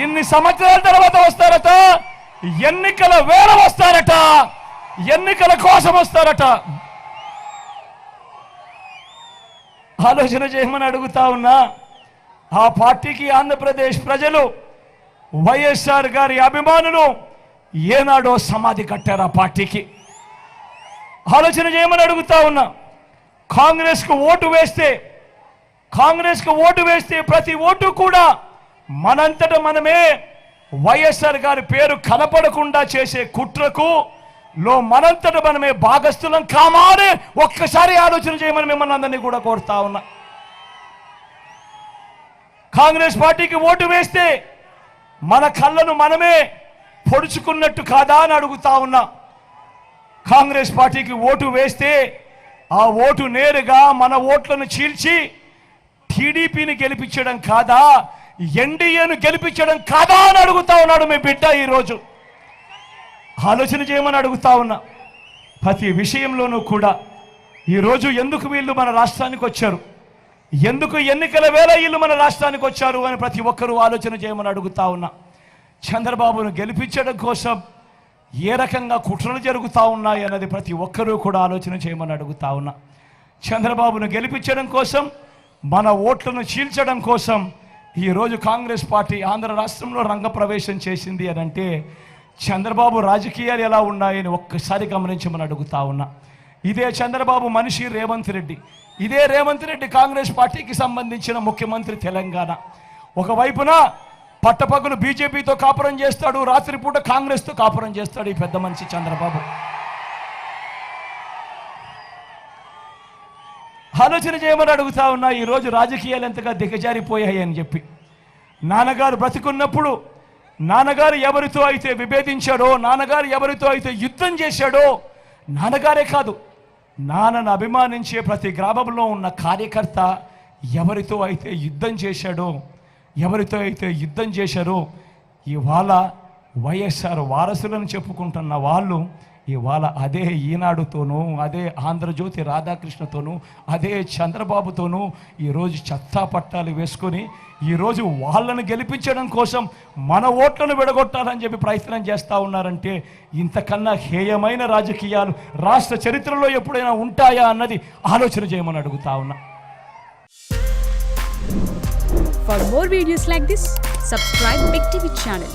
ఇన్ని సంవత్సరాల తర్వాత వస్తారట, ఎన్నికల వేళ వస్తారట, ఎన్నికల కోసం వస్తారట. ఆలోచన చేయమని అడుగుతా ఉన్నా. ఆ పార్టీకి ఆంధ్రప్రదేశ్ ప్రజలు, వైఎస్ఆర్ గారి అభిమానులు ఏనాడో సమాధి కట్టారు ఆ పార్టీకి. ఆలోచన చేయమని అడుగుతా ఉన్నా. కాంగ్రెస్కు ఓటు వేస్తే ప్రతి ఓటు కూడా మనంతట మనమే వైఎస్ఆర్ గారి పేరు కనపడకుండా చేసే కుట్రకు మనంతట మనమే భాగస్థులం కామానే ఒక్కసారి ఆలోచన చేయమని మిమ్మల్ని అందరినీ కూడా కోరుతా ఉన్నా. కాంగ్రెస్ పార్టీకి ఓటు వేస్తే మన కళ్ళను మనమే పొడుచుకున్నట్టు కాదా అని అడుగుతా ఉన్నా. కాంగ్రెస్ పార్టీకి ఓటు వేస్తే ఆ ఓటు నేరుగా మన ఓట్లను చీల్చి టీడీపీని గెలిపించడం కాదా, ఎన్డీఏను గెలిపించడం కాదా అని అడుగుతా ఉన్నాడు మీ బిడ్డ. ఈరోజు ఆలోచన చేయమని అడుగుతా ఉన్నా. ప్రతి విషయంలోనూ కూడా ఈరోజు ఎందుకు వీళ్ళు మన రాష్ట్రానికి వచ్చారు, ఎందుకు ఎన్నికల వేళ వీళ్ళు మన రాష్ట్రానికి వచ్చారు అని ప్రతి ఒక్కరూ ఆలోచన చేయమని అడుగుతా ఉన్నా. చంద్రబాబును గెలిపించడం కోసం ఏ రకంగా కుట్రలు జరుగుతూ ఉన్నాయి అన్నది ప్రతి ఒక్కరూ కూడా ఆలోచన చేయమని అడుగుతా ఉన్నా. చంద్రబాబును గెలిపించడం కోసం, మన ఓట్లను చీల్చడం కోసం ఈరోజు కాంగ్రెస్ పార్టీ ఆంధ్ర రాష్ట్రంలో రంగప్రవేశం చేసింది అని అంటే చంద్రబాబు రాజకీయాలు ఎలా ఉన్నాయని ఒక్కసారి గమనించమని అడుగుతా ఉన్నా. ఇదే చంద్రబాబు మనిషి రేవంత్ రెడ్డి. ఇదే రేవంత్ రెడ్డి కాంగ్రెస్ పార్టీకి సంబంధించిన ముఖ్యమంత్రి తెలంగాణ. ఒకవైపున పట్టపగలు బీజేపీతో కాపురం చేస్తాడు, రాత్రిపూట కాంగ్రెస్తో కాపురం చేస్తాడు ఈ పెద్ద మనిషి చంద్రబాబు. ఆలోచన చేయమని అడుగుతా ఉన్నా. ఈరోజు రాజకీయాలు ఎంతగా దిగజారిపోయాయి అని చెప్పి నాన్నగారు బ్రతికున్నప్పుడు నాన్నగారు ఎవరితో అయితే విభేదించాడో, నాన్నగారు ఎవరితో అయితే యుద్ధం చేశాడో, నాన్నగారే కాదు నాన్నను అభిమానించే ప్రతి గ్రామంలో ఉన్న కార్యకర్త ఎవరితో అయితే యుద్ధం చేశాడో, ఎవరితో అయితే యుద్ధం చేశారో ఇవాళ వైఎస్ఆర్ వారసులను చెప్పుకుంటున్న వాళ్ళు ఇవాళ అదే ఈనాడుతోనూ, అదే ఆంధ్రజ్యోతి రాధాకృష్ణతోనూ, అదే చంద్రబాబుతోనూ ఈరోజు చెత్తా పట్టాలు వేసుకొని ఈరోజు వాళ్ళను గెలిపించడం కోసం మన ఓట్లను విడగొట్టాలని చెప్పి ప్రయత్నం చేస్తూ ఉన్నారంటే ఇంతకన్నా హేయమైన రాజకీయాలు రాష్ట్ర చరిత్రలో ఎప్పుడైనా ఉంటాయా అన్నది ఆలోచన చేయమని అడుగుతా ఉన్నా. For more videos like this, subscribe Big TV channel.